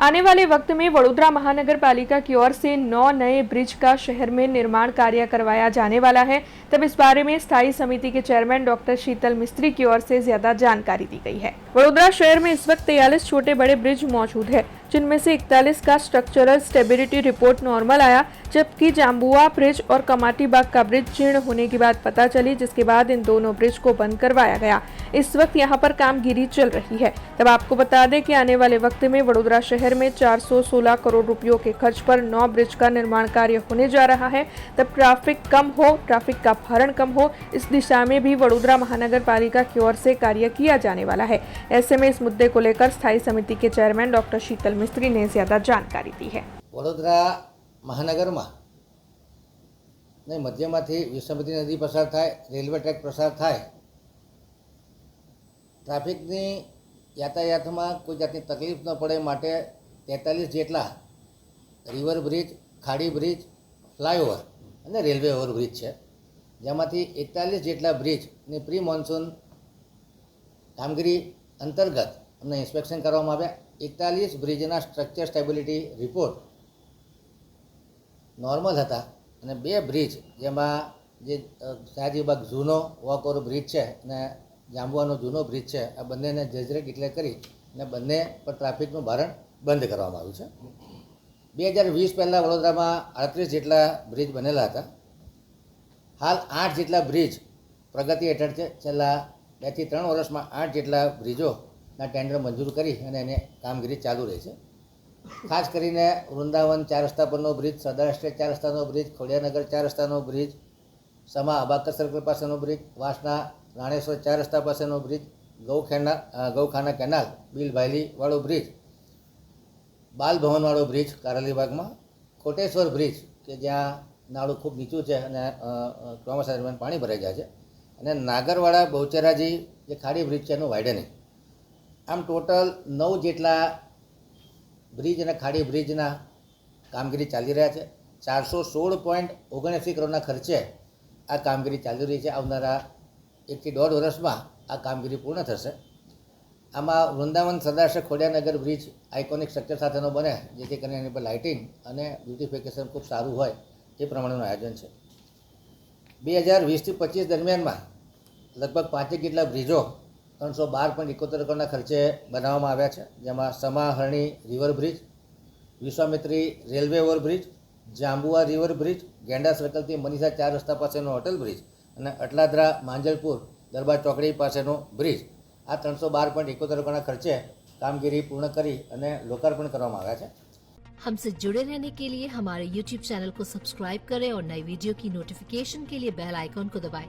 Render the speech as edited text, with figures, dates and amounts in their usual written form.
आने वाले वक्त में वडोदरा महानगर पालिका की ओर से 9 नए ब्रिज का शहर में निर्माण कार्य करवाया जाने वाला है। तब इस बारे में स्थायी समिति के चेयरमैन डॉक्टर शीतल मिस्त्री की ओर से ज्यादा जानकारी दी गई है। वडोदरा शहर में इस वक्त 43 छोटे बड़े ब्रिज मौजूद है, जिनमें से 41 का स्ट्रक्चरल स्टेबिलिटी रिपोर्ट नॉर्मल आया, जबकि जाम्बुआ ब्रिज और कमाटी बाग का ब्रिज जीर्ण होने की बात पता चली, जिसके बाद इन दोनों ब्रिज को बंद करवाया गया। इस वक्त यहां पर कामगिरी चल रही है। तब आपको बता दें कि आने वाले वक्त में वडोदरा शहर में 416 करोड़ रुपयों के खर्च पर 9 ब्रिज का निर्माण कार्य होने जा रहा है। तब ट्रैफिक का भारण कम हो, इस दिशा में भी वडोदरा महानगर पालिका की ओर से कार्य किया जाने वाला है। ऐसे में इस मुद्दे को लेकर स्थायी समिति के चेयरमैन डॉक्टर शीतल मिस्त्री ने ज्यादा जानकारी दी है। वडोदरा महानगर में मध्यमांथी विश्वामित्री नदी पसार थाय, रेलवे ट्रेक पसार थाय, ट्राफिकनी यातायातमां कोई जातनी तकलीफ न पड़े माटे 43 जेटला रिवर ब्रिज, खाड़ी ब्रिज, फ्लायओवर अने रेलवे ओवरब्रिज है, जेमांथी 41 जेटला ब्रिज ने प्री मॉन्सून कामगीरी अंतर्गत अमने इंस्पेक्शन करवामां आव्या। 41 ब्रिजना स्ट्रक्चर स्टेबिलिटी रिपोर्ट नॉर्मल हता अने 2 ब्रिज जेमां जे सयाजीबाग जूनो वॉकओवर ब्रिज है अने जांबुआनो जूनो ब्रिज है, आ बंनेने जजरे डिक्लेर करी अने बंने पर ट्राफिकनुं भारण बंध करवामां आव्युं छे। 2020 पहला वडोदरामां 38 जेटला ब्रिज बनेला हता। हाल 8 जेटला ब्रिज प्रगति हेठळ छे। छेल्ला 2 થી 3 વર્ષમાં 8 જેટલા બ્રિજોના ટેન્ડર મંજૂર કરી અને એને કામગીરી ચાલુ રહી છે। ખાસ કરીને વૃંદાવન 4 રસ્તા પરનો બ્રિજ, સરદાર એસ્ટેટ 4 રસ્તાનો બ્રિજ, ખોડિયાનગર 4 રસ્તાનો બ્રિજ, સમા અબાકર સર્કલ પાસેનો બ્રિજ, વાસના રાણેશ્વર 4 રસ્તા પાસેનો બ્રિજ, ગૌખાના કેનાલ બિલ ભાયલી વાળો બ્રિજ, બાલ ભવન વાળો બ્રિજ કારાલીબાગમાં, કોટેશ્વર બ્રિજ કે જ્યાં નાળું ખૂબ નીચું છે અને ચોમાસા દરમિયાન પાણી ભરાઈ જાય છે, અને નાગરવાડા બહુચરાજી જે ખાડી બ્રિજ છે એનું વાઇડનિંગ। આમ ટોટલ 9 જેટલા બ્રિજ અને ખાડી બ્રિજના કામગીરી ચાલી રહ્યા છે। 416.79 કરોડના ખર્ચે આ કામગીરી ચાલી રહી છે। આવનારા 1 થી 1.5 વર્ષમાં આ કામગીરી પૂર્ણ થશે। આમાં વૃંદાવન સરદાર ખોડિયાનગર બ્રિજ આઇકોનિક સ્ટ્રક્ચર સાથેનો બને, જેથી કરીને એની પર લાઇટિંગ અને બ્યુટિફિકેશન ખૂબ સારું હોય એ પ્રમાણેનું આયોજન છે। 2020 થી 25 દરમિયાનમાં લગભગ 5 જેટલા બ્રિજો 312.71 કરોડના ખર્ચે બનાવવામાં આવ્યા છે, જેમાં Sama Harni river bridge, Vishwamitri railway overbridge, Jambuva river bridge, Genda સર્કલથી મનીષા 4 રસ્તા પાસેનો હોટલ બ્રિજ અને અટલાદરા માંજલપુર દરબાર ચોકડી પાસેનો બ્રિજ, આ 312.71 કરોડના ખર્ચે કામગીરી પૂર્ણ કરી અને લોકાર્પણ કરવામાં આવ્યા છે। हमसे जुड़े रहने के लिए हमारे YouTube चैनल को सब्सक्राइब करें और नई वीडियो की नोटिफिकेशन के लिए बेल आइकॉन को दबाएं।